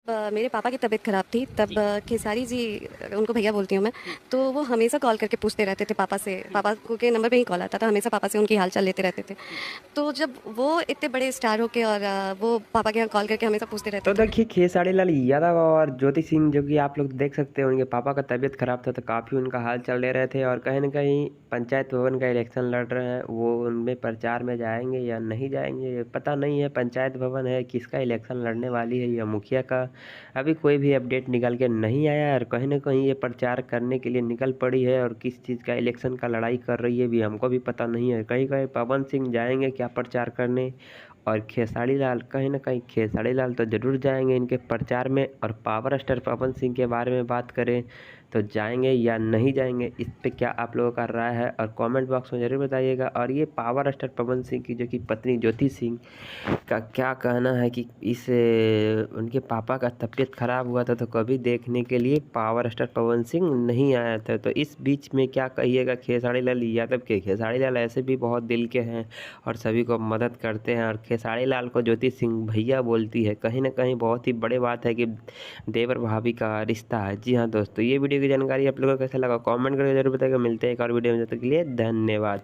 मेरे पापा की तबीयत ख़राब थी तब जी, खेसारी जी उनको भैया बोलती हूँ मैं। हुँ, तो वो हमेशा कॉल करके पूछते रहते थे पापा से, हुँ, पापा को के नंबर पे ही कॉल आता था, हमेशा पापा से उनकी हाल-चाल लेते रहते थे। हुँ। तो जब वो इतने बड़े स्टार हो के और वो पापा के यहाँ कॉल करके हमेशा पूछते रहते तो थे। देखिए खेसारी लाल यादव और ज्योति सिंह जो कि आप लोग देख सकते हैं उनके पापा का तबीयत खराब था तो काफ़ी उनका हाल चाल ले रहे थे और कहीं न कहीं पंचायत भवन का इलेक्शन लड़ रहे हैं, वो उनमें प्रचार में जाएँगे या नहीं जाएँगे ये पता नहीं है। पंचायत भवन है, किसका इलेक्शन लड़ने वाली है या मुखिया का, अभी कोई भी अपडेट निकल के नहीं आया है और कहीं न कहीं ये प्रचार करने के लिए निकल पड़ी है और किस चीज़ का इलेक्शन का लड़ाई कर रही है भी हमको भी पता नहीं है। कहीं-कहीं पवन सिंह जाएँगे क्या प्रचार करने और खेसारी लाल कहीं न कहीं खेसारी लाल तो ज़रूर जाएँगे इनके प्रचार में और पावर स्टार पवन सिंह के बारे में बात करें, तो जाएँगे या नहीं जाएँगे, इस पे क्या आप लोगों का राय है? और कमेंट बॉक्स में ज़रूर बताइएगा और ये पावर स्टार पवन सिंह की जो कि पत्नी ज्योति सिंह का क्या कहना है कि इस उनके पापा का तबीयत ख़राब हुआ था तो कभी देखने के लिए पावर स्टार पवन सिंह नहीं आया था। तो इस बीच में क्या कहिएगा खेसारी लाल यादव के? खेसारी लाल ऐसे भी बहुत दिल के हैं और सभी को मदद करते हैं और खेसारी लाल को ज्योति सिंह भैया बोलती है। कहीं न कहीं बहुत ही बड़ी बात है कि देवर भाभी का रिश्ता है। जी हाँ दोस्तों, ये वीडियो की जानकारी आप लोगों को कैसा लगा कमेंट करके ज़रूर बताइएगा। मिलते हैं एक और वीडियो में, जब तक के लिए धन्यवाद।